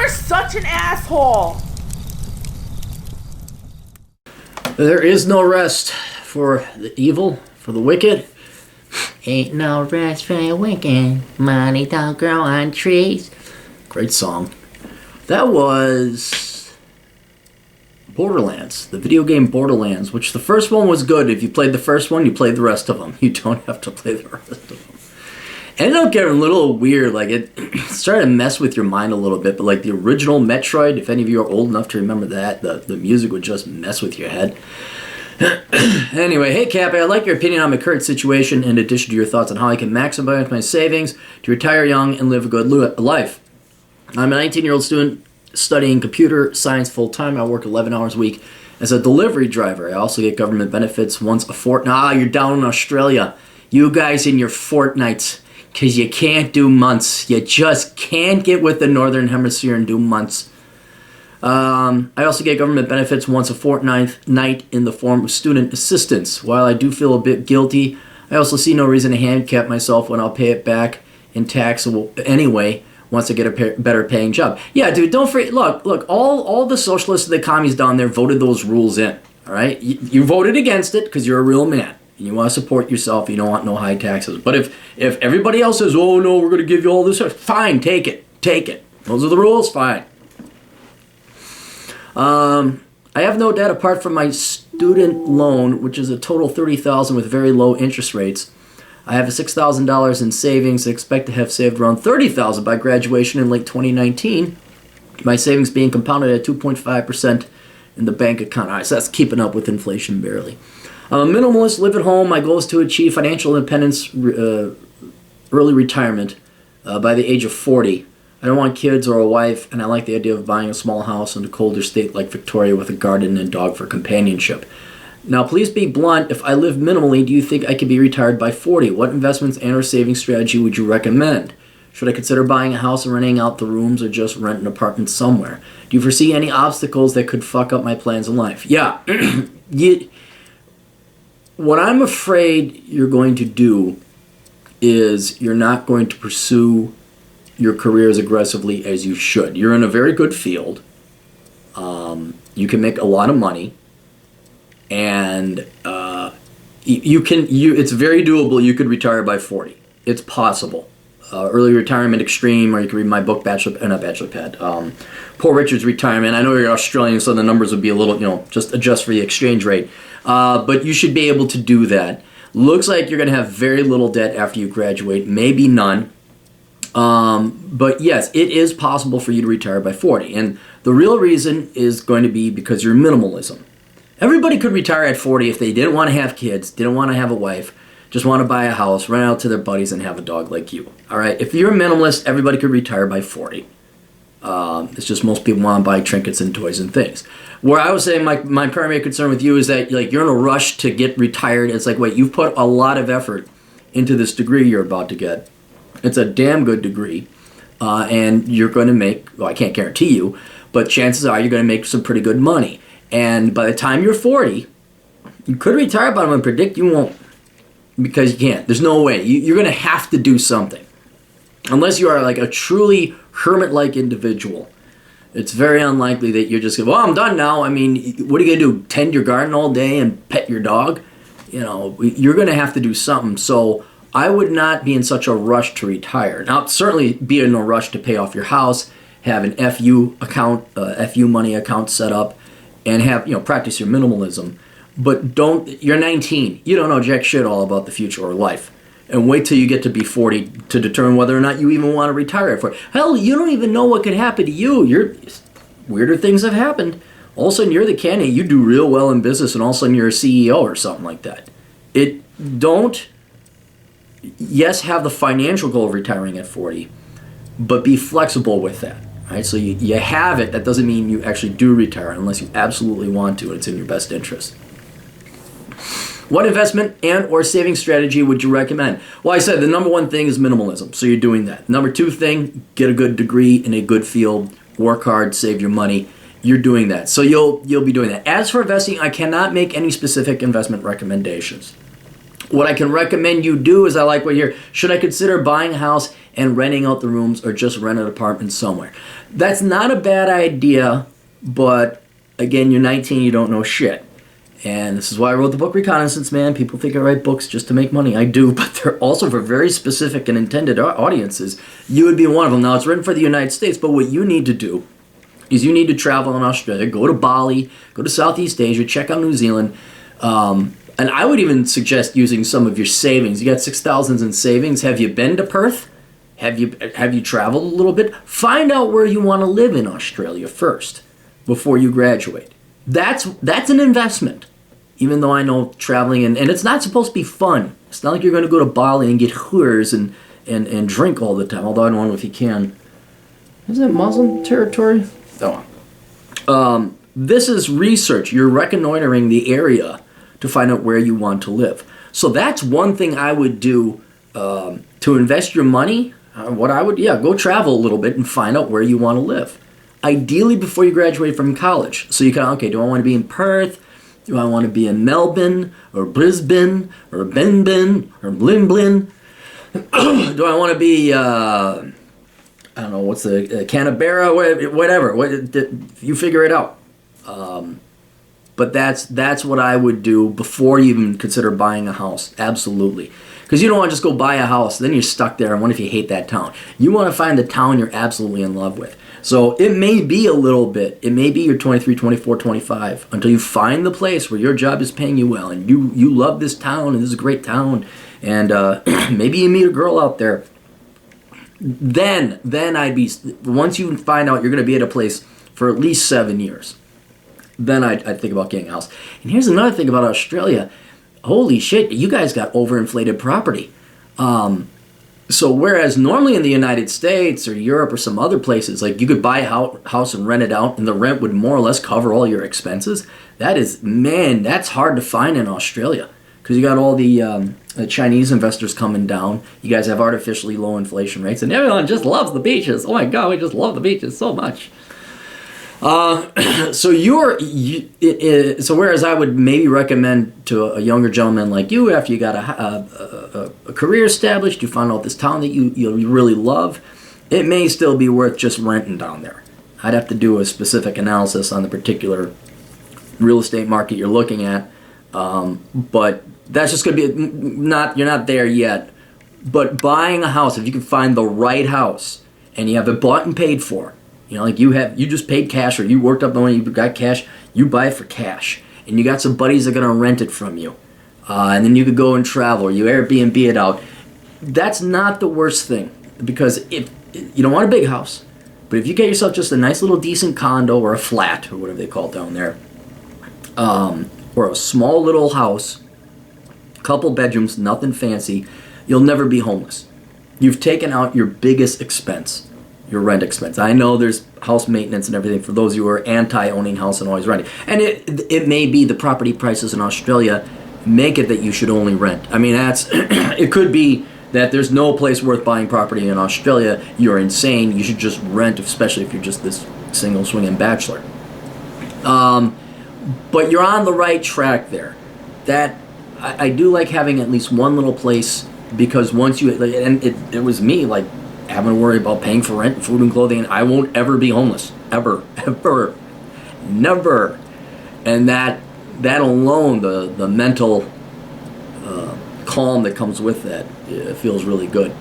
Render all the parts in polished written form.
You're such an asshole. There is no rest for the evil, for the wicked. Ain't no rest for the wicked. Money don't grow on trees. Great song. That was Borderlands, the video game Borderlands, which the first one was good. If you played the first one, you played the rest of them. You don't have to play the rest of them. Ended up getting a little weird. Like, it started to mess with your mind a little bit. But like the original Metroid, if any of you are old enough to remember that, the music would just mess with your head. Anyway, hey Cappy, I'd like your opinion on my current situation in addition to your thoughts on how I can maximize my savings to retire young and live a good life. I'm a 19-year-old student studying computer science full-time. I work 11 hours a week as a delivery driver. I also get government benefits once a fortnight. Ah, you're down in Australia. You guys in your fortnights. Because you can't do months. You just can't get with the Northern Hemisphere and do months. I also get government benefits once a fortnight in the form of student assistance. While I do feel a bit guilty, I also see no reason to handicap myself when I'll pay it back in taxable anyway once I get a better paying job. Yeah, dude, don't forget. Look, all the socialists and the commies down there voted those rules in. All right? You voted against it because you're a real man. And you want to support yourself, you don't want no high taxes. But if everybody else says, oh no, we're going to give you all this, fine, take it. Those are the rules, fine. I have no debt apart from my student loan, which is a total $30,000 with very low interest rates. I have $6,000 in savings. I expect to have saved around $30,000 by graduation in late 2019. My savings being compounded at 2.5% in the bank account. All right, so that's keeping up with inflation barely. I'm a minimalist, live at home. My goal is to achieve financial independence, early retirement by the age of 40. I don't want kids or a wife, and I like the idea of buying a small house in a colder state like Victoria with a garden and dog for companionship. Now, please be blunt. If I live minimally, do you think I could be retired by 40? What investments and or saving strategy would you recommend? Should I consider buying a house and renting out the rooms or just rent an apartment somewhere? Do you foresee any obstacles that could fuck up my plans in life? Yeah. What I'm afraid you're going to do is you're not going to pursue your career as aggressively as you should. You're in a very good field. You can make a lot of money, and it's very doable. You could retire by 40. It's possible. Early retirement extreme, or you can read my book, Poor Richard's Retirement. I know you're Australian, so the numbers would be a little, just adjust for the exchange rate. But you should be able to do that. Looks like you're going to have very little debt after you graduate, maybe none. But yes, it is possible for you to retire by 40. And the real reason is going to be because you're minimalism. Everybody could retire at 40 if they didn't want to have kids, didn't want to have a wife, just want to buy a house, rent out to their buddies, and have a dog like you. All right? If you're a minimalist, everybody could retire by 40. It's just most people want to buy trinkets and toys and things. Where I was saying my primary concern with you is that you're in a rush to get retired. It's like, wait, you've put a lot of effort into this degree you're about to get. It's a damn good degree. And you're going to make, well, I can't guarantee you, but chances are you're going to make some pretty good money. And by the time you're 40, you could retire, but I'm going to predict you won't. Because you can't. There's no way. You're going to have to do something. Unless you are like a truly hermit-like individual. It's very unlikely that you're just going, well, I'm done now. I mean, what are you going to do? Tend your garden all day and pet your dog? You're going to have to do something. So I would not be in such a rush to retire. Now, certainly be in a rush to pay off your house, have an FU account, FU money account set up, and have, practice your minimalism. But you're 19. You don't know jack shit all about the future or life. And wait till you get to be 40 to determine whether or not you even want to retire at 40. Hell, you don't even know what could happen to you. Weirder things have happened. All of a sudden, you're the candidate. You do real well in business, and all of a sudden, you're a CEO or something like that. Yes, have the financial goal of retiring at 40, but be flexible with that. Right? So you have it. That doesn't mean you actually do retire unless you absolutely want to, and it's in your best interest. What investment and or saving strategy would you recommend? Well, I said the number one thing is minimalism, so you're doing that. Number two thing, get a good degree in a good field, work hard, save your money. You're doing that, so you'll be doing that. As for investing, I cannot make any specific investment recommendations. What I can recommend you do is I like what here. Should I consider buying a house and renting out the rooms or just rent an apartment somewhere? That's not a bad idea, but again, you're 19, you don't know shit. And this is why I wrote the book Reconnaissance Man. People think I write books just to make money. I do, but they're also for very specific and intended audiences. You would be one of them. Now, it's written for the United States, but what you need to do is you need to travel in Australia, go to Bali, go to Southeast Asia, check out New Zealand, and I would even suggest using some of your savings. You got 6,000 in savings. Have you been to Perth? Have you traveled a little bit? Find out where you want to live in Australia first before you graduate. That's an investment. Even though I know traveling, and it's not supposed to be fun. It's not like you're going to go to Bali and get hooers and drink all the time, although I don't know if you can. Is that Muslim territory? Oh. This is research. You're reconnoitering the area to find out where you want to live. So that's one thing I would do to invest your money. Go travel a little bit and find out where you want to live. Ideally before you graduate from college. So you can, do I want to be in Perth? Do I want to be in Melbourne or Brisbane or Benbin or Blin? Do I want to be, I don't know, what's the, Canberra, whatever. You figure it out. But that's what I would do before you even consider buying a house. Absolutely. Because you don't want to just go buy a house, then you're stuck there, and what if you hate that town? You want to find the town you're absolutely in love with. So it may be a little bit. It may be you're 23, 24, 25 until you find the place where your job is paying you well and you love this town and this is a great town and maybe you meet a girl out there. Then once you find out you're going to be at a place for at least 7 years, then I'd think about getting a house. And here's another thing about Australia. Holy shit, you guys got overinflated property. So whereas normally in the United States or Europe or some other places, like you could buy a house and rent it out and the rent would more or less cover all your expenses, that's hard to find in Australia because you got all the Chinese investors coming down. You guys have artificially low inflation rates and everyone just loves the beaches. Oh my God, we just love the beaches so much. So whereas I would maybe recommend to a younger gentleman like you, after you got a career established, you found out this town that you really love, it may still be worth just renting down there. I'd have to do a specific analysis on the particular real estate market you're looking at, but that's just going to be you're not there yet. But buying a house, if you can find the right house and you have it bought and paid for. Like you just paid cash or you worked up the money, you got cash, you buy it for cash. And you got some buddies that are going to rent it from you. And then you could go and travel or you Airbnb it out. That's not the worst thing. Because if you don't want a big house, but if you get yourself just a nice little decent condo or a flat or whatever they call it down there, or a small little house, couple bedrooms, nothing fancy, you'll never be homeless. You've taken out your biggest expense. Your rent expense. I know there's house maintenance and everything for those who are anti-owning house and always renting. And it may be the property prices in Australia make it that you should only rent. I mean, it could be that there's no place worth buying property in Australia. You're insane. You should just rent, especially if you're just this single swinging bachelor. But you're on the right track there. I do like having at least one little place because once you, and it was me, like, having to worry about paying for rent, food, and clothing, and I won't ever be homeless. Ever. Never. And that alone, the mental calm that comes with that, it feels really good.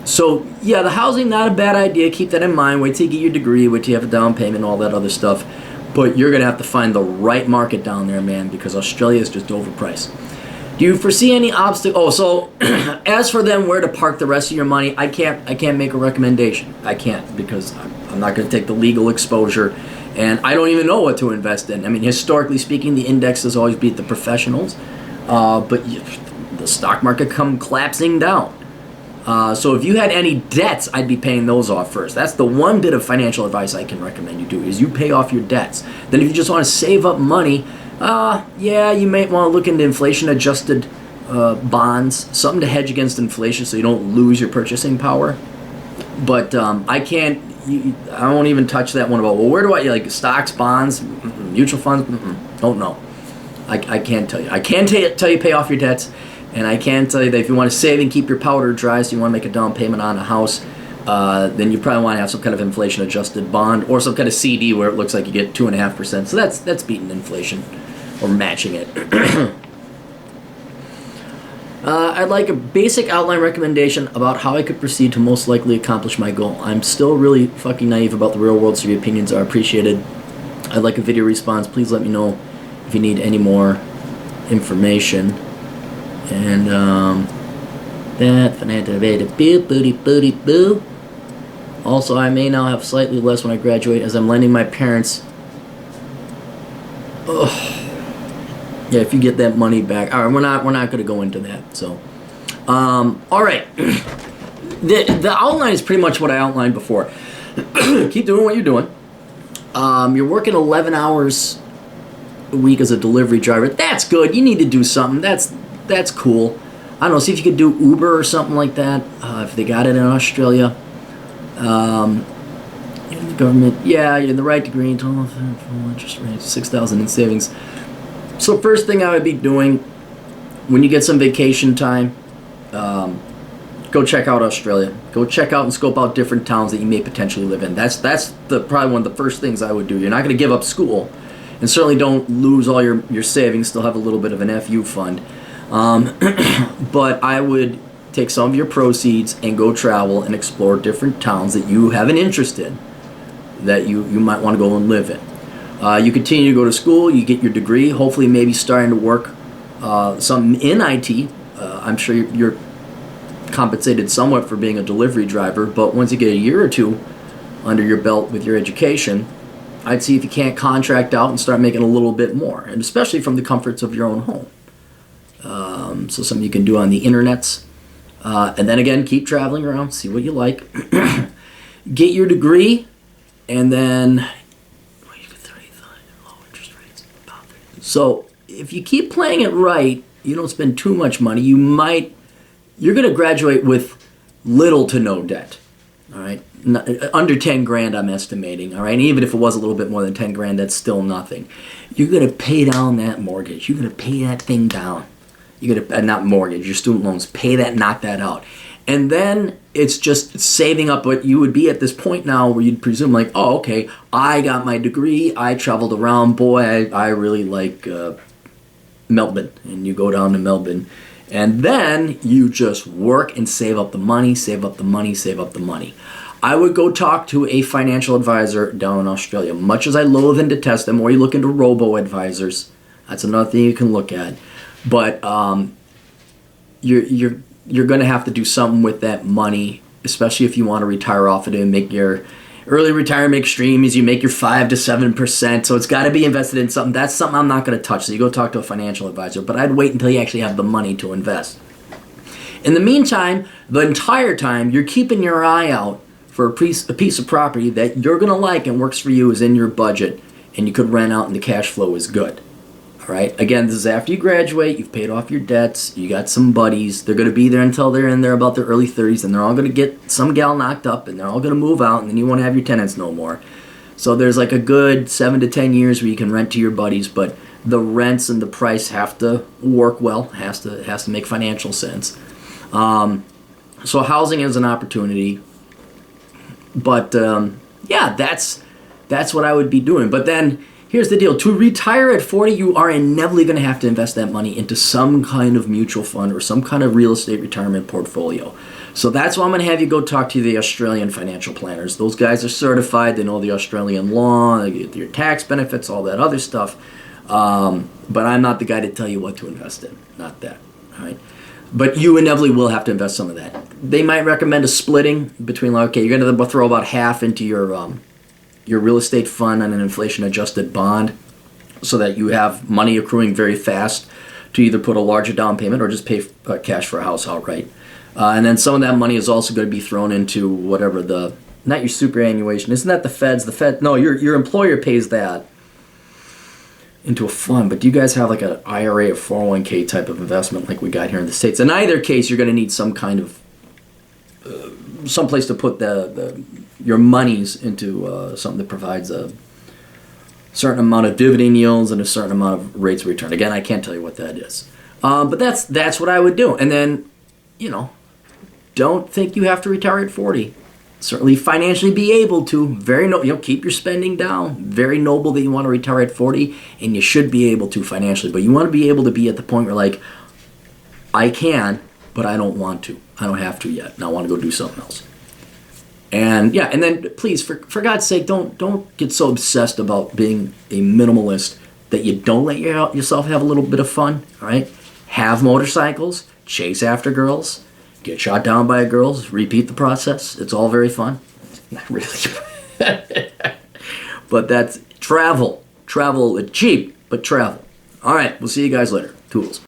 So, yeah, the housing, not a bad idea. Keep that in mind. Wait till you get your degree, wait till you have a down payment, all that other stuff. But you're going to have to find the right market down there, man, because Australia is just overpriced. Do you foresee any obstacles? Oh, so as for them where to park the rest of your money, I can't make a recommendation. I can't because I'm not going to take the legal exposure, and I don't even know what to invest in. I mean, historically speaking, the indexes always beat the professionals, but the stock market come collapsing down. So if you had any debts, I'd be paying those off first. That's the one bit of financial advice I can recommend you do is you pay off your debts. Then if you just want to save up money, you might want to look into inflation-adjusted bonds, something to hedge against inflation so you don't lose your purchasing power. But I won't even touch that one about, well, where do I, like stocks, bonds, mutual funds? Don't know. I can't tell you. I can tell you pay off your debts, and I can tell you that if you want to save and keep your powder dry, so you want to make a down payment on a house, then you probably want to have some kind of inflation-adjusted bond or some kind of CD where it looks like you get 2.5%. So that's beating inflation or matching it. I'd like a basic outline recommendation about how I could proceed to most likely accomplish my goal. I'm still really fucking naive about the real world, so your opinions are appreciated. I'd like a video response. Please let me know if you need any more information. And also, I may now have slightly less when I graduate, as I'm lending my parents. Yeah, if you get that money back. All right, we're not going to go into that. So, all right. The outline is pretty much what I outlined before. Keep doing what you're doing. You're working 11 hours a week as a delivery driver. That's good. You need to do something. That's cool. I don't know. See if you could do Uber or something like that. If they got it in Australia. In the government, yeah, you're in the right degree. Total interest rate, $6,000 in savings. So first thing I would be doing, when you get some vacation time, go check out Australia. Go check out and scope out different towns that you may potentially live in. That's probably one of the first things I would do. You're not going to give up school, and certainly don't lose all your savings. Still have a little bit of an FU fund. But I would take some of your proceeds and go travel and explore different towns that you have an interest in, that you might want to go and live in. You continue to go to school, you get your degree, hopefully maybe starting to work something in IT. I'm sure you're compensated somewhat for being a delivery driver, but once you get a year or two under your belt with your education, I'd see if you can't contract out and start making a little bit more, and especially from the comforts of your own home. So something you can do on the internets. And then again, keep traveling around, see what you like. Get your degree, and then so if you keep playing it right, you don't spend too much money, you're going to graduate with little to no debt. All right, under 10 grand I'm estimating. All right, and even if it was a little bit more than 10 grand, that's still nothing. You're going to pay down that mortgage. You're going to pay that thing down. You're going to not mortgage, your student loans. Pay that, knock that out. And then it's just saving up what you would be at this point now where you'd presume like, oh, okay, I got my degree, I traveled around, boy, I really like Melbourne. And you go down to Melbourne. And then you just work and save up the money, save up the money, save up the money. I would go talk to a financial advisor down in Australia. Much as I loathe and detest them, or you look into robo-advisors. That's another thing you can look at. But you're going to have to do something with that money, especially if you want to retire off it and make your early retirement extreme is you make your 5 to 7%. So it's got to be invested in something. That's something I'm not going to touch. So you go talk to a financial advisor. But I'd wait until you actually have the money to invest. In the meantime, the entire time, you're keeping your eye out for a piece of property that you're going to like and works for you, is in your budget, and you could rent out and the cash flow is good. All right. Again, this is after you graduate. You've paid off your debts. You got some buddies. They're going to be there until they're in there about their early 30s, and they're all going to get some gal knocked up, and they're all going to move out, and then you won't have your tenants no more. So there's like a good 7 to 10 years where you can rent to your buddies, but the rents and the price have to work well. Has to make financial sense. So housing is an opportunity, but yeah, that's what I would be doing. But then. Here's the deal. To retire at 40, you are inevitably going to have to invest that money into some kind of mutual fund or some kind of real estate retirement portfolio. So that's why I'm going to have you go talk to the Australian financial planners. Those guys are certified. They know the Australian law, they get your tax benefits, all that other stuff. But I'm not the guy to tell you what to invest in. Not that. All right. But you inevitably will have to invest some of that. They might recommend a splitting between, like, okay, you're going to throw about half into your real estate fund on an inflation-adjusted bond so that you have money accruing very fast to either put a larger down payment or just pay cash for a house outright. And then some of that money is also going to be thrown into whatever not your superannuation. Isn't that the feds? No, your employer pays that into a fund. But do you guys have like an IRA or 401k type of investment like we got here in the States? In either case, you're going to need some kind of someplace to put your monies into, something that provides certain amount of dividend yields and a certain amount of rates of return. Again, I can't tell you what that is. But that's what I would do. And then, don't think you have to retire at 40. Certainly financially be able to. Very keep your spending down. Very noble that you want to retire at 40, and you should be able to financially. But you want to be able to be at the point where, like, I can, but I don't want to. I don't have to yet, and I want to go do something else. And yeah, and then please, for God's sake, don't get so obsessed about being a minimalist that you don't let yourself have a little bit of fun. All right, have motorcycles, chase after girls. Get shot down by girls, repeat the process. It's all very fun. Not really. But that's travel. Travel cheap, but travel. All right, we'll see you guys later. Tools.